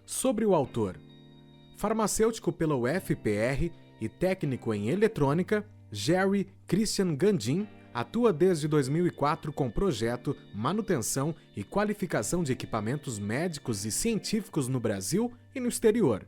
Sobre o autor. Farmacêutico pela UFPR e técnico em eletrônica, Jerry Christian Gandin atua desde 2004 com projeto, manutenção e qualificação de equipamentos médicos e científicos no Brasil e no exterior,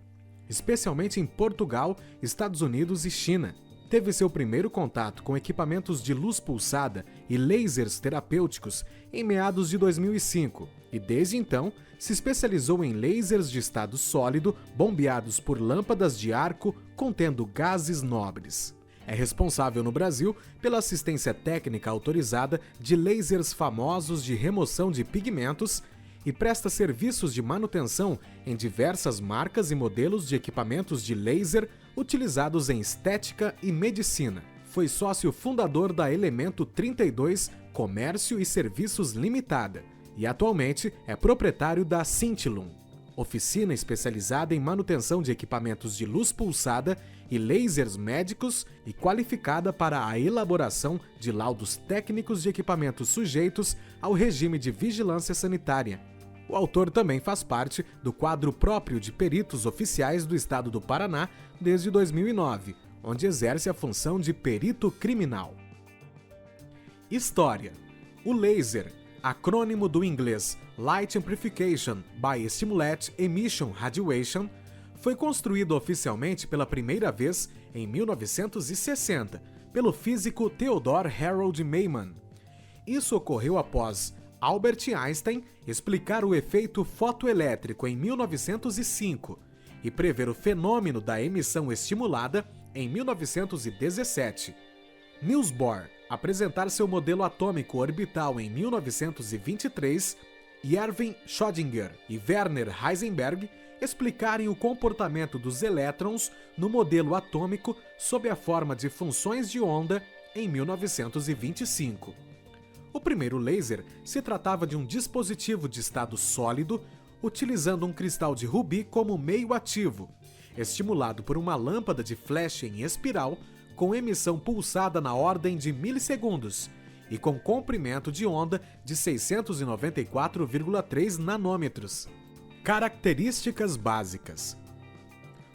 especialmente em Portugal, Estados Unidos e China. Teve seu primeiro contato com equipamentos de luz pulsada e lasers terapêuticos em meados de 2005 e, desde então, se especializou em lasers de estado sólido bombeados por lâmpadas de arco contendo gases nobres. É responsável no Brasil pela assistência técnica autorizada de lasers famosos de remoção de pigmentos e presta serviços de manutenção em diversas marcas e modelos de equipamentos de laser utilizados em estética e medicina. Foi sócio fundador da Elemento 32 Comércio e Serviços Limitada e atualmente é proprietário da Cintilum, oficina especializada em manutenção de equipamentos de luz pulsada e lasers médicos e qualificada para a elaboração de laudos técnicos de equipamentos sujeitos ao regime de vigilância sanitária. O autor também faz parte do quadro próprio de peritos oficiais do Estado do Paraná desde 2009, onde exerce a função de perito criminal. História. O laser, acrônimo do inglês Light Amplification by Stimulate Emission Radiation, foi construído oficialmente pela primeira vez em 1960 pelo físico Theodore Harold Maiman. Isso ocorreu após Albert Einstein explicar o efeito fotoelétrico em 1905 e prever o fenômeno da emissão estimulada em 1917. Niels Bohr apresentar seu modelo atômico orbital em 1923 e Erwin Schrödinger e Werner Heisenberg explicarem o comportamento dos elétrons no modelo atômico sob a forma de funções de onda em 1925. O primeiro laser se tratava de um dispositivo de estado sólido utilizando um cristal de rubi como meio ativo, estimulado por uma lâmpada de flash em espiral com emissão pulsada na ordem de milissegundos e com comprimento de onda de 694,3 nanômetros. Características básicas.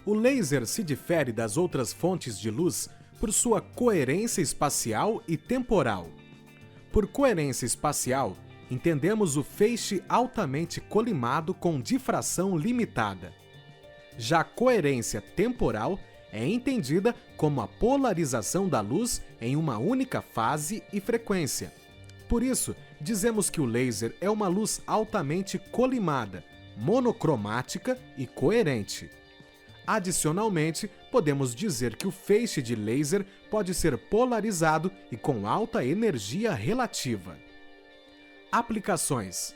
O laser se difere das outras fontes de luz por sua coerência espacial e temporal. Por coerência espacial, entendemos o feixe altamente colimado com difração limitada. Já a coerência temporal é entendida como a polarização da luz em uma única fase e frequência. Por isso, dizemos que o laser é uma luz altamente colimada, monocromática e coerente. Adicionalmente, podemos dizer que o feixe de laser pode ser polarizado e com alta energia relativa. Aplicações.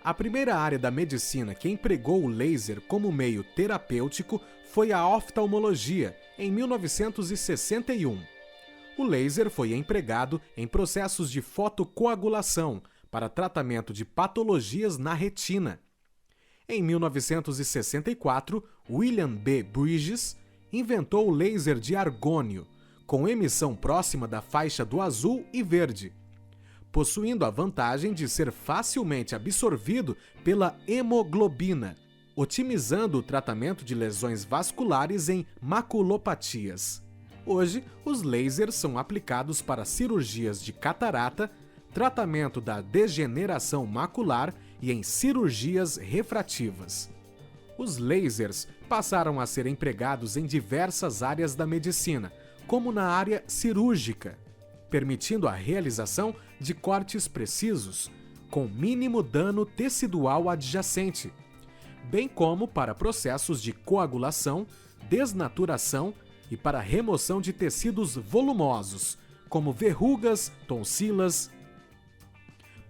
A primeira área da medicina que empregou o laser como meio terapêutico foi a oftalmologia, em 1961. O laser foi empregado em processos de fotocoagulação para tratamento de patologias na retina. Em 1964, William B. Bridges inventou o laser de argônio, com emissão próxima da faixa do azul e verde, possuindo a vantagem de ser facilmente absorvido pela hemoglobina, otimizando o tratamento de lesões vasculares em maculopatias. Hoje, os lasers são aplicados para cirurgias de catarata, tratamento da degeneração macular e em cirurgias refrativas. Os lasers passaram a ser empregados em diversas áreas da medicina, como na área cirúrgica, permitindo a realização de cortes precisos, com mínimo dano tecidual adjacente, bem como para processos de coagulação, desnaturação e para remoção de tecidos volumosos, como verrugas, tonsilas.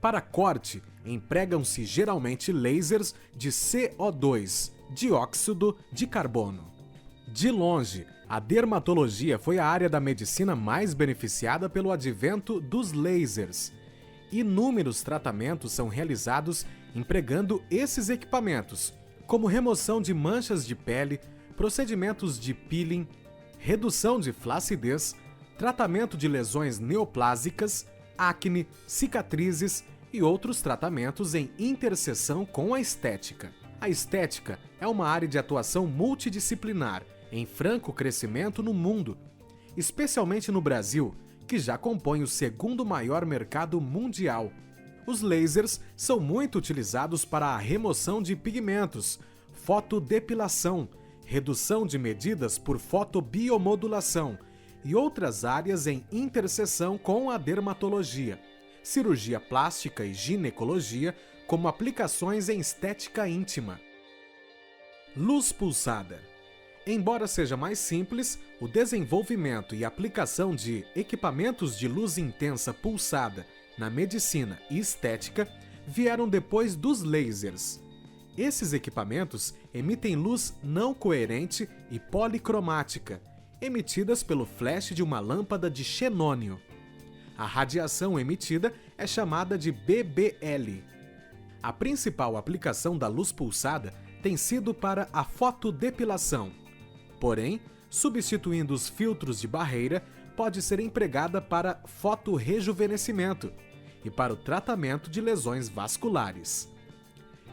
Para corte, empregam-se geralmente lasers de CO2, dióxido de carbono. De longe, a dermatologia foi a área da medicina mais beneficiada pelo advento dos lasers. Inúmeros tratamentos são realizados empregando esses equipamentos, como remoção de manchas de pele, procedimentos de peeling, redução de flacidez, tratamento de lesões neoplásicas, acne, cicatrizes e outros tratamentos em interseção com a estética. A estética é uma área de atuação multidisciplinar, em franco crescimento no mundo, especialmente no Brasil, que já compõe o segundo maior mercado mundial. Os lasers são muito utilizados para a remoção de pigmentos, fotodepilação, redução de medidas por fotobiomodulação e outras áreas em interseção com a dermatologia, cirurgia plástica e ginecologia, como aplicações em estética íntima. Luz pulsada. Embora seja mais simples, o desenvolvimento e aplicação de equipamentos de luz intensa pulsada na medicina e estética vieram depois dos lasers. Esses equipamentos emitem luz não coerente e policromática, emitidas pelo flash de uma lâmpada de xenônio. A radiação emitida é chamada de BBL. A principal aplicação da luz pulsada tem sido para a fotodepilação. Porém, substituindo os filtros de barreira, pode ser empregada para fotorrejuvenescimento e para o tratamento de lesões vasculares.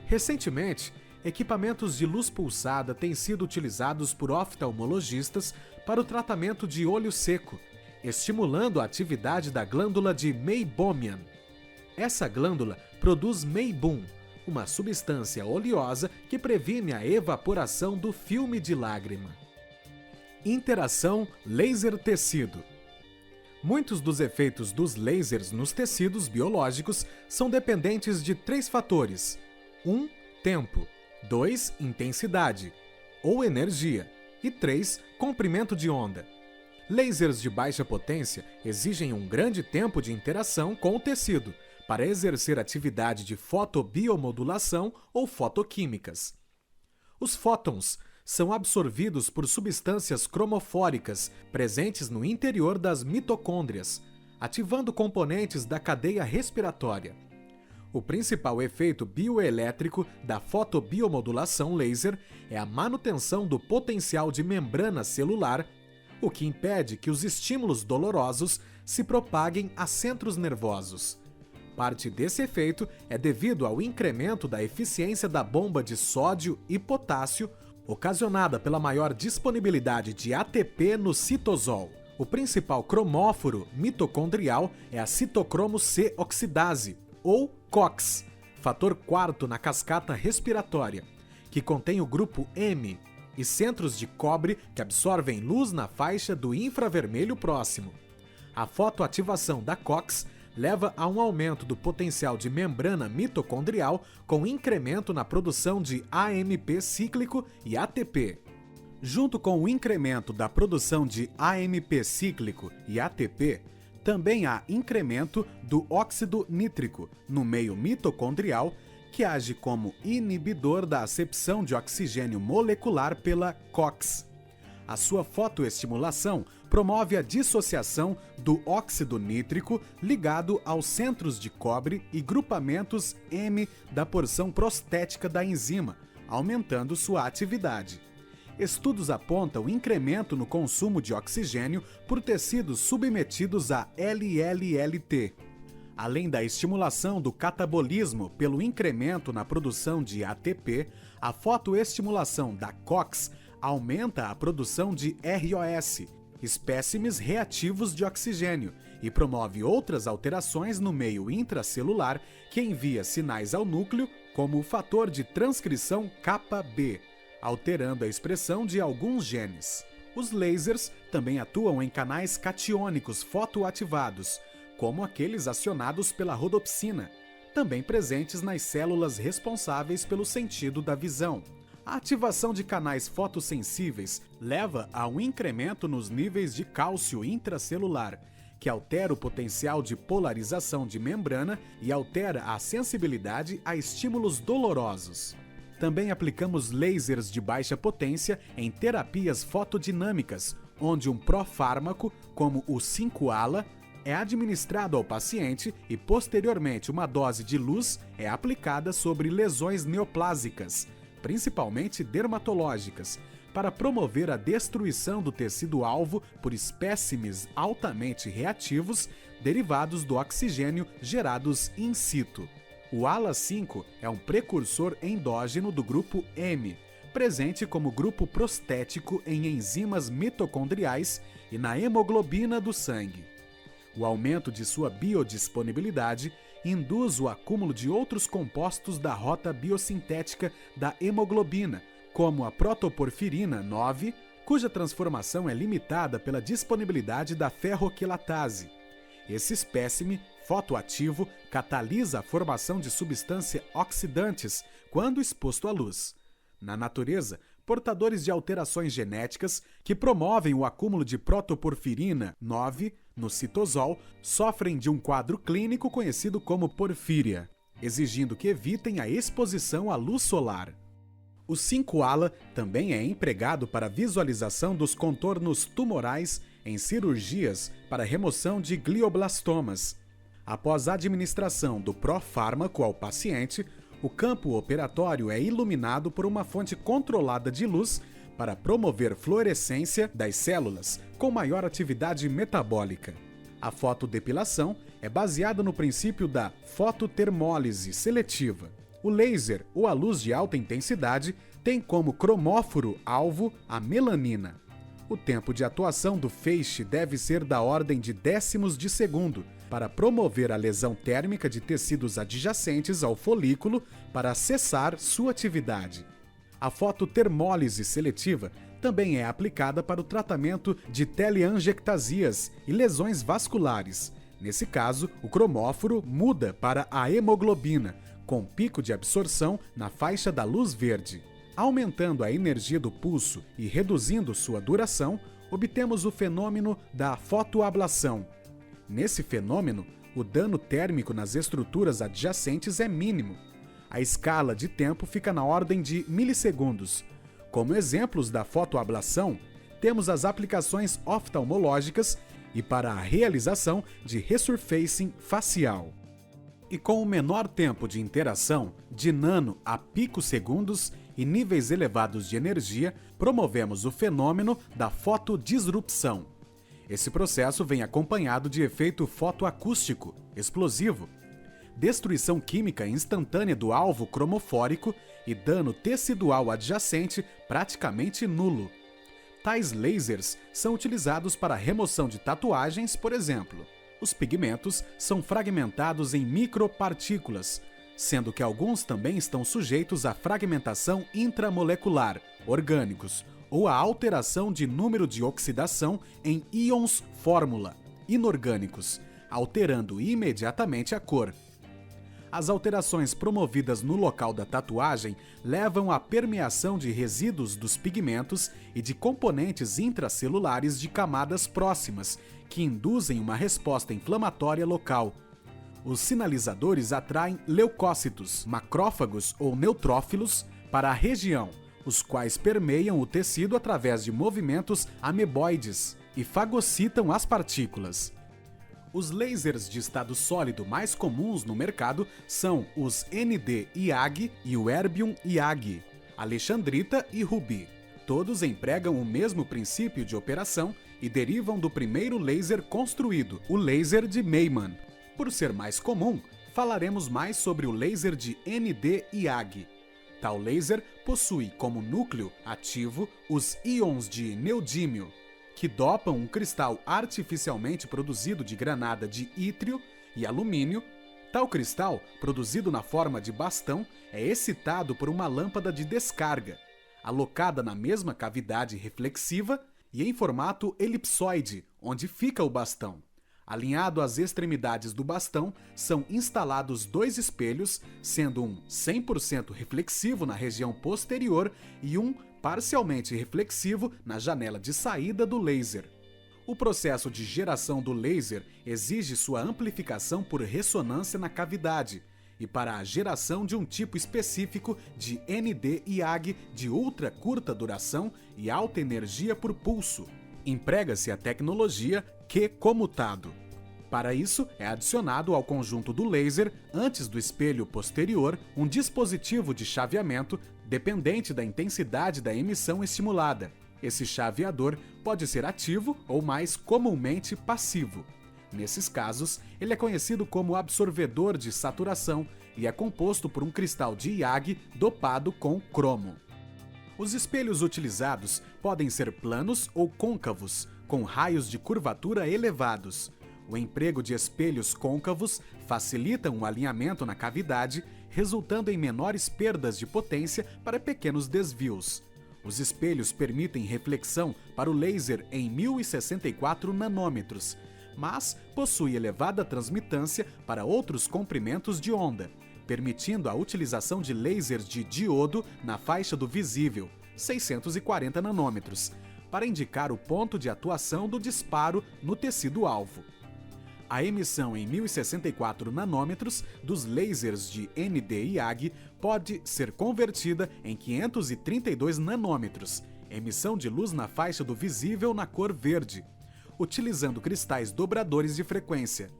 Recentemente, equipamentos de luz pulsada têm sido utilizados por oftalmologistas para o tratamento de olho seco, estimulando a atividade da glândula de Meibomian. Essa glândula produz meibum, uma substância oleosa que previne a evaporação do filme de lágrima. Interação laser-tecido. Muitos dos efeitos dos lasers nos tecidos biológicos são dependentes de 3 fatores: 1. Tempo, 2. Intensidade, ou energia, e 3. Comprimento de onda. Lasers de baixa potência exigem um grande tempo de interação com o tecido para exercer atividade de fotobiomodulação ou fotoquímicas. Os fótons são absorvidos por substâncias cromofóricas presentes no interior das mitocôndrias, ativando componentes da cadeia respiratória. O principal efeito bioelétrico da fotobiomodulação laser é a manutenção do potencial de membrana celular, o que impede que os estímulos dolorosos se propaguem a centros nervosos. Parte desse efeito é devido ao incremento da eficiência da bomba de sódio e potássio, ocasionada pela maior disponibilidade de ATP no citosol. O principal cromóforo mitocondrial é a citocromo C oxidase, ou COX, fator 4º na cascata respiratória, que contém o grupo M e centros de cobre que absorvem luz na faixa do infravermelho próximo. A fotoativação da COX leva a um aumento do potencial de membrana mitocondrial com incremento na produção de AMP cíclico e ATP. Junto com o incremento da produção de AMP cíclico e ATP, também há incremento do óxido nítrico no meio mitocondrial, que age como inibidor da acepção de oxigênio molecular pela COX. A sua fotoestimulação promove a dissociação do óxido nítrico ligado aos centros de cobre e grupamentos M da porção prostética da enzima, aumentando sua atividade. Estudos apontam incremento no consumo de oxigênio por tecidos submetidos a LLLT. Além da estimulação do catabolismo pelo incremento na produção de ATP, a fotoestimulação da COX aumenta a produção de ROS, espécimes reativos de oxigênio, e promove outras alterações no meio intracelular que envia sinais ao núcleo, como o fator de transcrição kappa-B, alterando a expressão de alguns genes. Os lasers também atuam em canais catiônicos fotoativados, como aqueles acionados pela rodopsina, também presentes nas células responsáveis pelo sentido da visão. A ativação de canais fotossensíveis leva a um incremento nos níveis de cálcio intracelular, que altera o potencial de polarização de membrana e altera a sensibilidade a estímulos dolorosos. Também aplicamos lasers de baixa potência em terapias fotodinâmicas, onde um profármaco, como o 5-ALA, é administrado ao paciente e, posteriormente, uma dose de luz é aplicada sobre lesões neoplásicas, principalmente dermatológicas, para promover a destruição do tecido-alvo por espécimes altamente reativos derivados do oxigênio gerados in situ. O ALA5 é um precursor endógeno do grupo M, presente como grupo prostético em enzimas mitocondriais e na hemoglobina do sangue. O aumento de sua biodisponibilidade induz o acúmulo de outros compostos da rota biosintética da hemoglobina, como a protoporfirina 9, cuja transformação é limitada pela disponibilidade da ferroquilatase. Esse espécime fotoativo catalisa a formação de substâncias oxidantes quando exposto à luz. Na natureza, portadores de alterações genéticas que promovem o acúmulo de protoporfirina 9 no citosol sofrem de um quadro clínico conhecido como porfíria, exigindo que evitem a exposição à luz solar. O 5-ALA também é empregado para visualização dos contornos tumorais em cirurgias para remoção de glioblastomas. Após a administração do profármaco ao paciente, o campo operatório é iluminado por uma fonte controlada de luz para promover fluorescência das células com maior atividade metabólica. A fotodepilação é baseada no princípio da fototermólise seletiva. O laser ou a luz de alta intensidade tem como cromóforo-alvo a melanina. O tempo de atuação do feixe deve ser da ordem de décimos de segundo, para promover a lesão térmica de tecidos adjacentes ao folículo para cessar sua atividade. A fototermólise seletiva também é aplicada para o tratamento de teleangiectasias e lesões vasculares. Nesse caso, o cromóforo muda para a hemoglobina, com pico de absorção na faixa da luz verde. Aumentando a energia do pulso e reduzindo sua duração, obtemos o fenômeno da fotoablação. Nesse fenômeno, o dano térmico nas estruturas adjacentes é mínimo. A escala de tempo fica na ordem de milissegundos. Como exemplos da fotoablação, temos as aplicações oftalmológicas e para a realização de resurfacing facial. E com o menor tempo de interação, de nano a picosegundos e níveis elevados de energia, promovemos o fenômeno da fotodisrupção. Esse processo vem acompanhado de efeito fotoacústico, explosivo, destruição química instantânea do alvo cromofórico e dano tecidual adjacente praticamente nulo. Tais lasers são utilizados para a remoção de tatuagens, por exemplo. Os pigmentos são fragmentados em micropartículas, sendo que alguns também estão sujeitos à fragmentação intramolecular, orgânicos, ou à alteração de número de oxidação em íons fórmula, inorgânicos, alterando imediatamente a cor. As alterações promovidas no local da tatuagem levam à permeação de resíduos dos pigmentos e de componentes intracelulares de camadas próximas, que induzem uma resposta inflamatória local. Os sinalizadores atraem leucócitos, macrófagos ou neutrófilos para a região, os quais permeiam o tecido através de movimentos ameboides e fagocitam as partículas. Os lasers de estado sólido mais comuns no mercado são os ND-IAG e o Erbium-IAG, Alexandrita e Rubi. Todos empregam o mesmo princípio de operação e derivam do primeiro laser construído, o laser de Meymann. Por ser mais comum, falaremos mais sobre o laser de ND-IAG. Tal laser possui como núcleo ativo os íons de neodímio, que dopam um cristal artificialmente produzido de granada de ítrio e alumínio. Tal cristal, produzido na forma de bastão, é excitado por uma lâmpada de descarga, alocada na mesma cavidade reflexiva e em formato elipsoide, onde fica o bastão. Alinhado às extremidades do bastão, são instalados dois espelhos, sendo um 100% reflexivo na região posterior e um parcialmente reflexivo na janela de saída do laser. O processo de geração do laser exige sua amplificação por ressonância na cavidade e para a geração de um tipo específico de ND-IAG de ultra curta duração e alta energia por pulso. Emprega-se a tecnologia Q-comutado. Para isso, é adicionado ao conjunto do laser, antes do espelho posterior, um dispositivo de chaveamento dependente da intensidade da emissão estimulada. Esse chaveador pode ser ativo ou, mais comumente, passivo. Nesses casos, ele é conhecido como absorvedor de saturação e é composto por um cristal de Yag dopado com cromo. Os espelhos utilizados podem ser planos ou côncavos, com raios de curvatura elevados. O emprego de espelhos côncavos facilita um alinhamento na cavidade, resultando em menores perdas de potência para pequenos desvios. Os espelhos permitem reflexão para o laser em 1064 nanômetros, mas possui elevada transmitância para outros comprimentos de onda, permitindo a utilização de lasers de diodo na faixa do visível, 640 nanômetros, para indicar o ponto de atuação do disparo no tecido-alvo. A emissão em 1064 nanômetros dos lasers de ND-YAG pode ser convertida em 532 nanômetros, emissão de luz na faixa do visível na cor verde, utilizando cristais dobradores de frequência.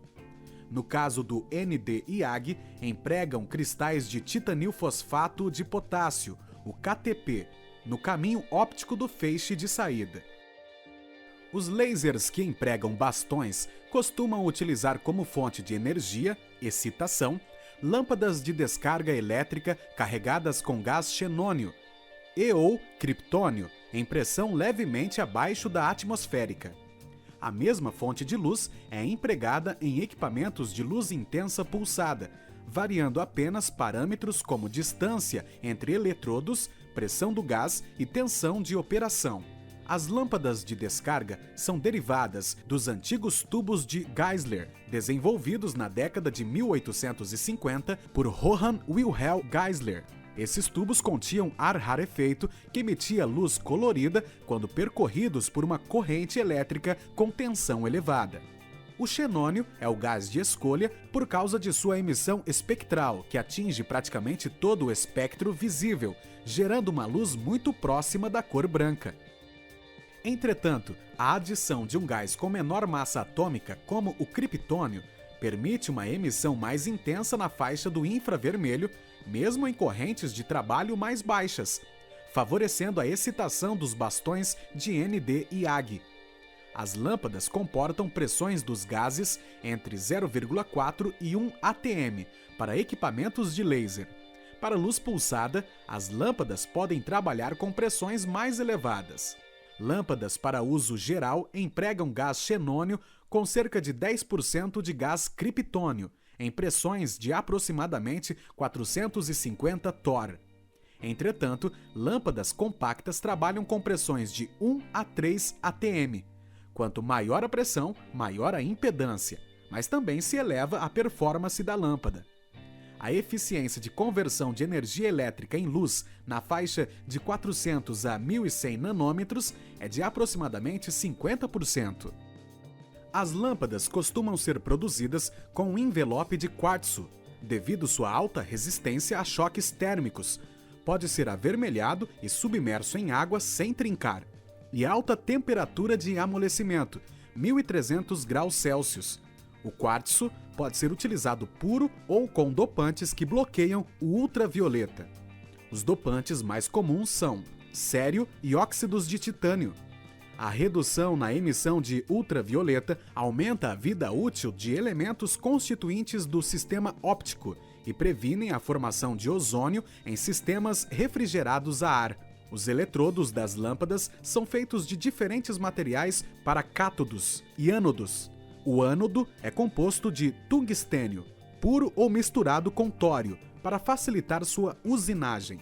No caso do ND-YAG, empregam cristais de titanil fosfato de potássio, o KTP, no caminho óptico do feixe de saída. Os lasers que empregam bastões costumam utilizar como fonte de energia, excitação, lâmpadas de descarga elétrica carregadas com gás xenônio e/ou criptônio em pressão levemente abaixo da atmosférica. A mesma fonte de luz é empregada em equipamentos de luz intensa pulsada, variando apenas parâmetros como distância entre eletrodos, pressão do gás e tensão de operação. As lâmpadas de descarga são derivadas dos antigos tubos de Geisler, desenvolvidos na década de 1850 por Johann Wilhelm Geisler. Esses tubos continham ar rarefeito que emitia luz colorida quando percorridos por uma corrente elétrica com tensão elevada. O xenônio é o gás de escolha por causa de sua emissão espectral, que atinge praticamente todo o espectro visível, gerando uma luz muito próxima da cor branca. Entretanto, a adição de um gás com menor massa atômica, como o criptônio, permite uma emissão mais intensa na faixa do infravermelho, mesmo em correntes de trabalho mais baixas, favorecendo a excitação dos bastões de ND-YAG. As lâmpadas comportam pressões dos gases entre 0,4 e 1 atm para equipamentos de laser. Para luz pulsada, as lâmpadas podem trabalhar com pressões mais elevadas. Lâmpadas para uso geral empregam gás xenônio com cerca de 10% de gás criptônio, em pressões de aproximadamente 450 torr. Entretanto, lâmpadas compactas trabalham com pressões de 1 a 3 atm. Quanto maior a pressão, maior a impedância, mas também se eleva a performance da lâmpada. A eficiência de conversão de energia elétrica em luz na faixa de 400 a 1100 nanômetros é de aproximadamente 50%. As lâmpadas costumam ser produzidas com um envelope de quartzo, devido sua alta resistência a choques térmicos. Pode ser avermelhado e submerso em água sem trincar, e alta temperatura de amolecimento, 1300 graus Celsius. O quartzo pode ser utilizado puro ou com dopantes que bloqueiam o ultravioleta. Os dopantes mais comuns são cério e óxidos de titânio. A redução na emissão de ultravioleta aumenta a vida útil de elementos constituintes do sistema óptico e previnem a formação de ozônio em sistemas refrigerados a ar. Os eletrodos das lâmpadas são feitos de diferentes materiais para cátodos e ânodos. O ânodo é composto de tungstênio, puro ou misturado com tório, para facilitar sua usinagem.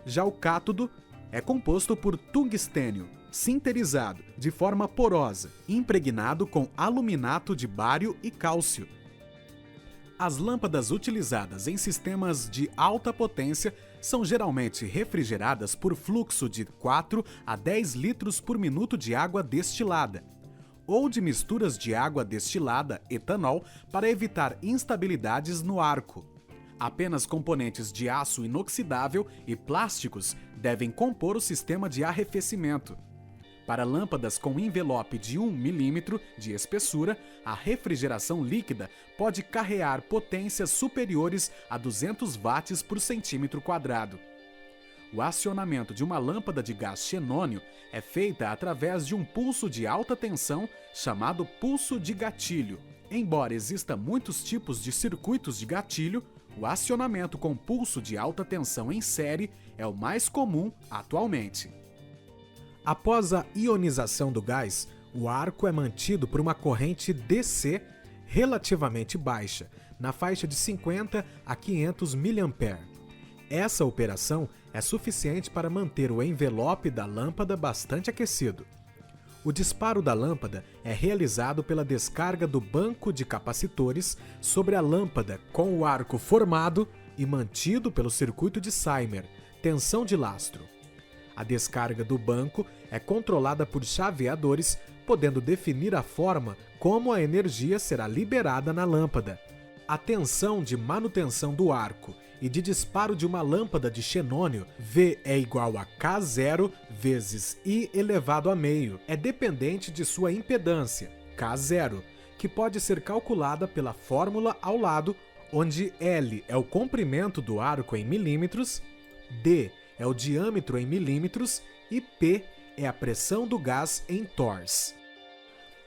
Já o cátodo é composto por tungstênio, sinterizado, de forma porosa, impregnado com aluminato de bário e cálcio. As lâmpadas utilizadas em sistemas de alta potência são geralmente refrigeradas por fluxo de 4 a 10 litros por minuto de água destilada, ou de misturas de água destilada, etanol, para evitar instabilidades no arco. Apenas componentes de aço inoxidável e plásticos devem compor o sistema de arrefecimento. Para lâmpadas com envelope de 1 milímetro de espessura, a refrigeração líquida pode carrear potências superiores a 200 watts por centímetro quadrado. O acionamento de uma lâmpada de gás xenônio é feita através de um pulso de alta tensão chamado pulso de gatilho. Embora exista muitos tipos de circuitos de gatilho, o acionamento com pulso de alta tensão em série é o mais comum atualmente. Após a ionização do gás, o arco é mantido por uma corrente DC relativamente baixa, na faixa de 50 a 500 mA. Essa operação é suficiente para manter o envelope da lâmpada bastante aquecido. O disparo da lâmpada é realizado pela descarga do banco de capacitores sobre a lâmpada com o arco formado e mantido pelo circuito de Cymer, tensão de lastro. A descarga do banco é controlada por chaveadores, podendo definir a forma como a energia será liberada na lâmpada. A tensão de manutenção do arco e de disparo de uma lâmpada de xenônio, V é igual a K0 vezes I elevado a meio, é dependente de sua impedância, K0, que pode ser calculada pela fórmula ao lado, onde L é o comprimento do arco em milímetros, D é o diâmetro em milímetros e P é a pressão do gás em torrs.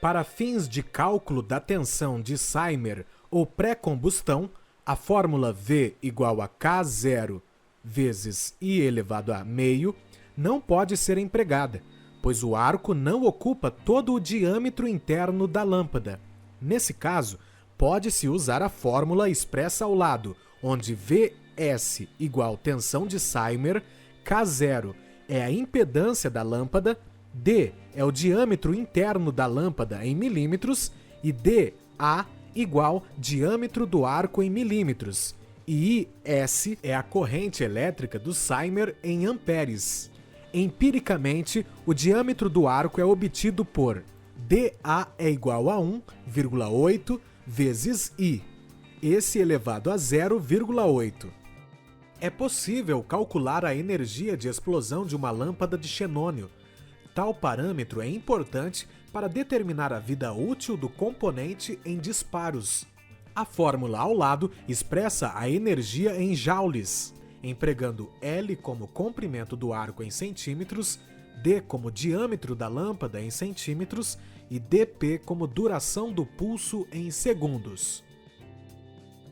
Para fins de cálculo da tensão de Cymer ou pré-combustão, a fórmula V igual a K0 vezes I elevado a meio não pode ser empregada, pois o arco não ocupa todo o diâmetro interno da lâmpada. Nesse caso, pode-se usar a fórmula expressa ao lado, onde Vs igual tensão de Cymer, K0 é a impedância da lâmpada, D é o diâmetro interno da lâmpada em milímetros e dA igual diâmetro do arco em milímetros, e IS é a corrente elétrica do Cymer em amperes. Empiricamente, o diâmetro do arco é obtido por dA é igual a 1,8 vezes I, esse elevado a 0,8. É possível calcular a energia de explosão de uma lâmpada de xenônio. Tal parâmetro é importante para determinar a vida útil do componente em disparos. A fórmula ao lado expressa a energia em joules, empregando L como comprimento do arco em centímetros, D como diâmetro da lâmpada em centímetros e dP como duração do pulso em segundos.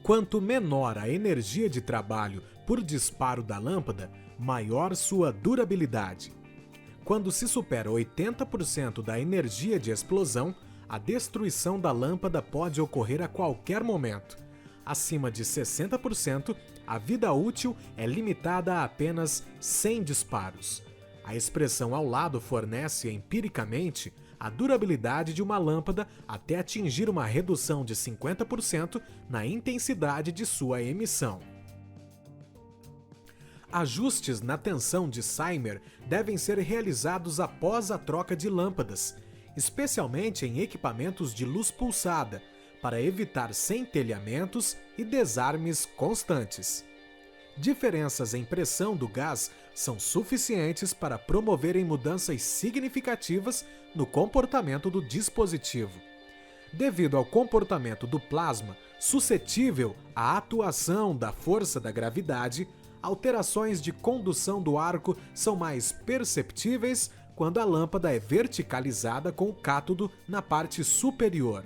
Quanto menor a energia de trabalho por disparo da lâmpada, maior sua durabilidade. Quando se supera 80% da energia de explosão, a destruição da lâmpada pode ocorrer a qualquer momento. Acima de 60%, a vida útil é limitada a apenas 100 disparos. A expressão ao lado fornece empiricamente a durabilidade de uma lâmpada até atingir uma redução de 50% na intensidade de sua emissão. Ajustes na tensão de Cymer devem ser realizados após a troca de lâmpadas, especialmente em equipamentos de luz pulsada, para evitar centelhamentos e desarmes constantes. Diferenças em pressão do gás são suficientes para promoverem mudanças significativas no comportamento do dispositivo. Devido ao comportamento do plasma suscetível à atuação da força da gravidade, alterações de condução do arco são mais perceptíveis quando a lâmpada é verticalizada com o cátodo na parte superior.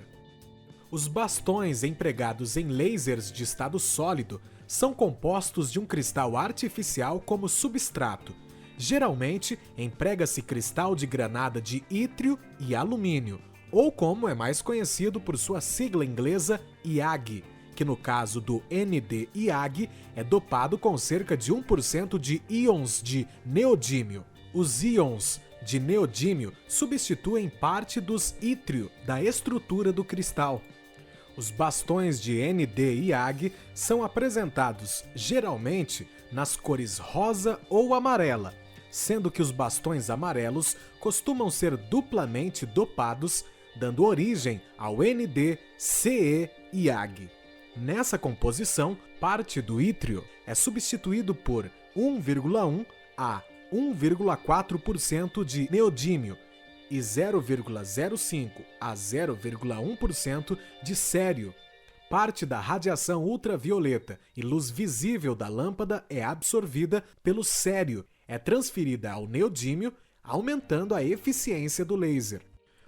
Os bastões empregados em lasers de estado sólido são compostos de um cristal artificial como substrato. Geralmente, emprega-se cristal de granada de ítrio e alumínio, ou como é mais conhecido por sua sigla inglesa IAG, que no caso do NdIAG é dopado com cerca de 1% de íons de neodímio. Os íons de neodímio substituem parte dos ítrio da estrutura do cristal. Os bastões de NdIAG são apresentados geralmente nas cores rosa ou amarela, sendo que os bastões amarelos costumam ser duplamente dopados, dando origem ao NdCeIAG. Nessa composição, parte do ítrio é substituído por 1,1 a 1,4% de neodímio e 0,05 a 0,1% de cério. Parte da radiação ultravioleta e luz visível da lâmpada é absorvida pelo cério, é transferida ao neodímio, aumentando a eficiência do laser.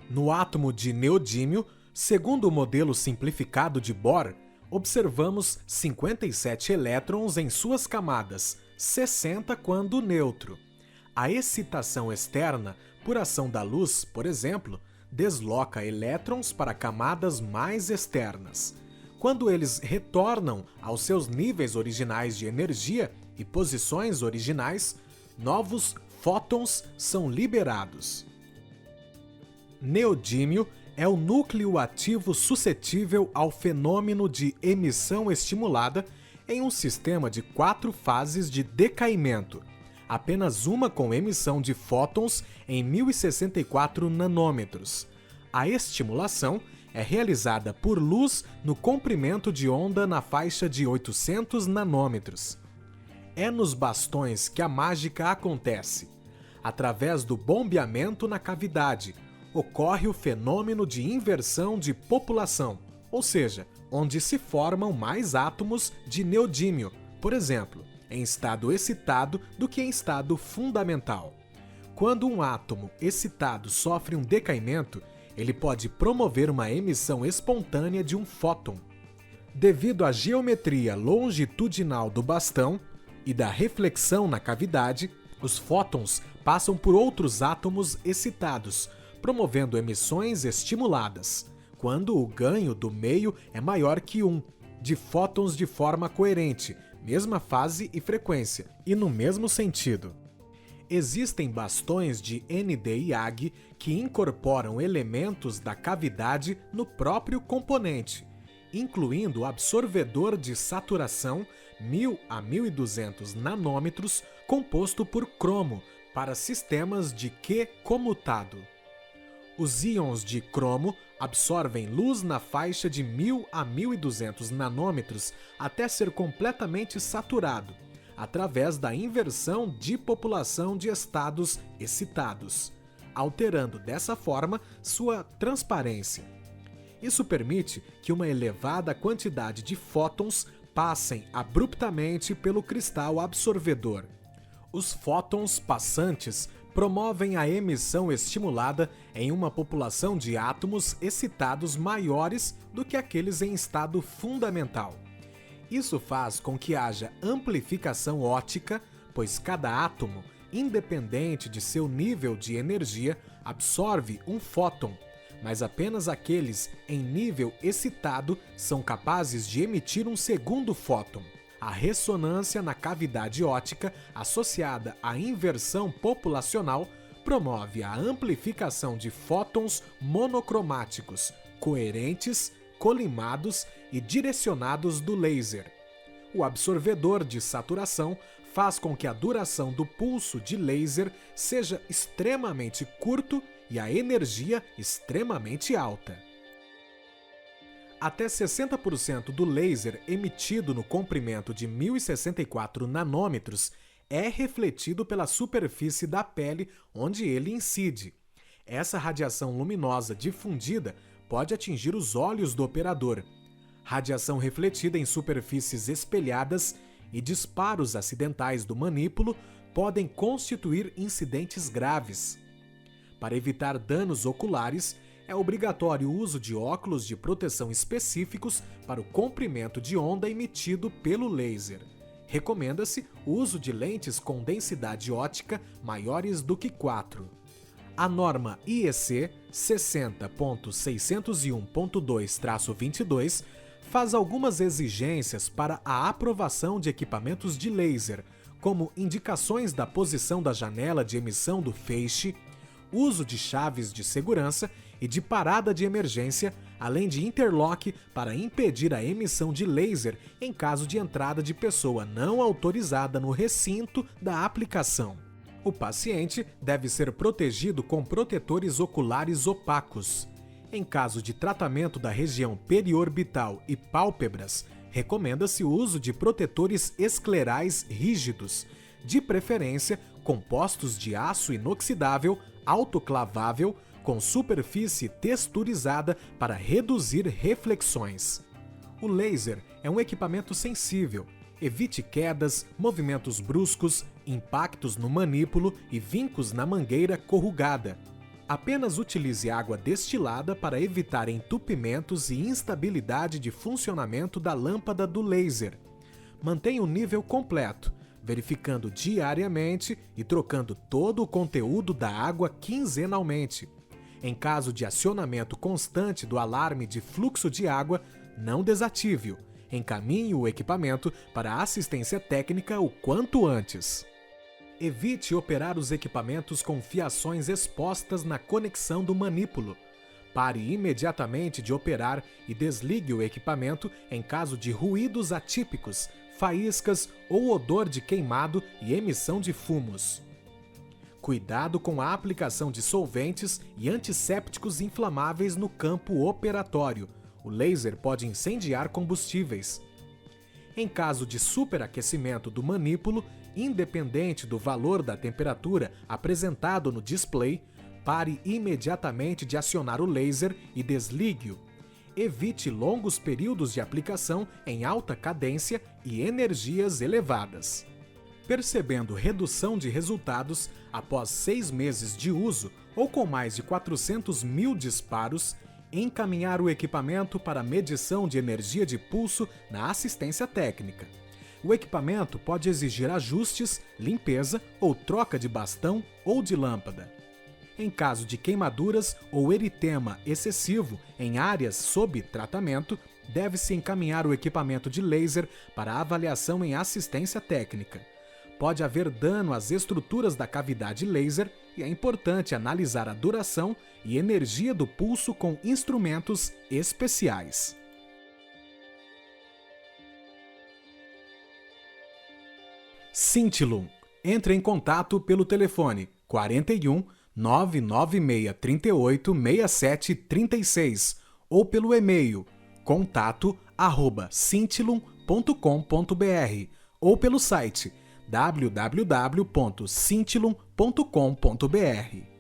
No átomo de neodímio, segundo o modelo simplificado de Bohr, observamos 57 elétrons em suas camadas, 60 quando neutro. A excitação externa, por ação da luz, por exemplo, desloca elétrons para camadas mais externas. Quando eles retornam aos seus níveis originais de energia e posições originais, novos fótons são liberados. Neodímio é o núcleo ativo suscetível ao fenômeno de emissão estimulada em um sistema de 4 fases de decaimento, apenas uma com emissão de fótons em 1064 nanômetros. A estimulação é realizada por luz no comprimento de onda na faixa de 800 nanômetros. É nos bastões que a mágica acontece. Através do bombeamento na cavidade, ocorre o fenômeno de inversão de população, ou seja, onde se formam mais átomos de neodímio, por exemplo, em estado excitado do que em estado fundamental. Quando um átomo excitado sofre um decaimento, ele pode promover uma emissão espontânea de um fóton. Devido à geometria longitudinal do bastão e da reflexão na cavidade, os fótons passam por outros átomos excitados, promovendo emissões estimuladas, quando o ganho do meio é maior que 1, de fótons de forma coerente, mesma fase e frequência, e no mesmo sentido. Existem bastões de Nd:YAG que incorporam elementos da cavidade no próprio componente, incluindo o absorvedor de saturação 1000 a 1200 nanômetros composto por cromo para sistemas de Q comutado. Os íons de cromo absorvem luz na faixa de 1000 a 1200 nanômetros até ser completamente saturado, através da inversão de população de estados excitados, alterando dessa forma sua transparência. Isso permite que uma elevada quantidade de fótons passem abruptamente pelo cristal absorvedor. Os fótons passantes promovem a emissão estimulada em uma população de átomos excitados maiores do que aqueles em estado fundamental. Isso faz com que haja amplificação óptica, pois cada átomo, independente de seu nível de energia, absorve um fóton, mas apenas aqueles em nível excitado são capazes de emitir um segundo fóton. A ressonância na cavidade óptica, associada à inversão populacional, promove a amplificação de fótons monocromáticos, coerentes, colimados e direcionados do laser. O absorvedor de saturação faz com que a duração do pulso de laser seja extremamente curto e a energia extremamente alta. Até 60% do laser emitido no comprimento de 1064 nanômetros é refletido pela superfície da pele onde ele incide. Essa radiação luminosa difundida pode atingir os olhos do operador. Radiação refletida em superfícies espelhadas e disparos acidentais do manípulo podem constituir incidentes graves. Para evitar danos oculares, é obrigatório o uso de óculos de proteção específicos para o comprimento de onda emitido pelo laser. Recomenda-se o uso de lentes com densidade óptica maiores do que 4. A norma IEC 60.601.2-22 faz algumas exigências para a aprovação de equipamentos de laser, como indicações da posição da janela de emissão do feixe, uso de chaves de segurança e de parada de emergência, além de interlock para impedir a emissão de laser em caso de entrada de pessoa não autorizada no recinto da aplicação. O paciente deve ser protegido com protetores oculares opacos. Em caso de tratamento da região periorbital e pálpebras, recomenda-se o uso de protetores esclerais rígidos, de preferência compostos de aço inoxidável, autoclavável, com superfície texturizada para reduzir reflexões. O laser é um equipamento sensível. Evite quedas, movimentos bruscos, impactos no manípulo e vincos na mangueira corrugada. Apenas utilize água destilada para evitar entupimentos e instabilidade de funcionamento da lâmpada do laser. Mantenha o nível completo, verificando diariamente e trocando todo o conteúdo da água quinzenalmente. Em caso de acionamento constante do alarme de fluxo de água, não desative-o. Encaminhe o equipamento para a assistência técnica o quanto antes. Evite operar os equipamentos com fiações expostas na conexão do manípulo. Pare imediatamente de operar e desligue o equipamento em caso de ruídos atípicos, faíscas ou odor de queimado e emissão de fumos. Cuidado com a aplicação de solventes e antissépticos inflamáveis no campo operatório. O laser pode incendiar combustíveis. Em caso de superaquecimento do manípulo, independente do valor da temperatura apresentado no display, pare imediatamente de acionar o laser e desligue-o. Evite longos períodos de aplicação em alta cadência e energias elevadas. Percebendo redução de resultados após 6 meses de uso ou com mais de 400.000 disparos, encaminhar o equipamento para medição de energia de pulso na assistência técnica. O equipamento pode exigir ajustes, limpeza ou troca de bastão ou de lâmpada. Em caso de queimaduras ou eritema excessivo em áreas sob tratamento, deve-se encaminhar o equipamento de laser para avaliação em assistência técnica. Pode haver dano às estruturas da cavidade laser e é importante analisar a duração e energia do pulso com instrumentos especiais. Cintilum. Entre em contato pelo telefone 41 99638 6736 ou pelo e-mail contato@cintilum.com.br ou pelo site www.cintilum.com.br.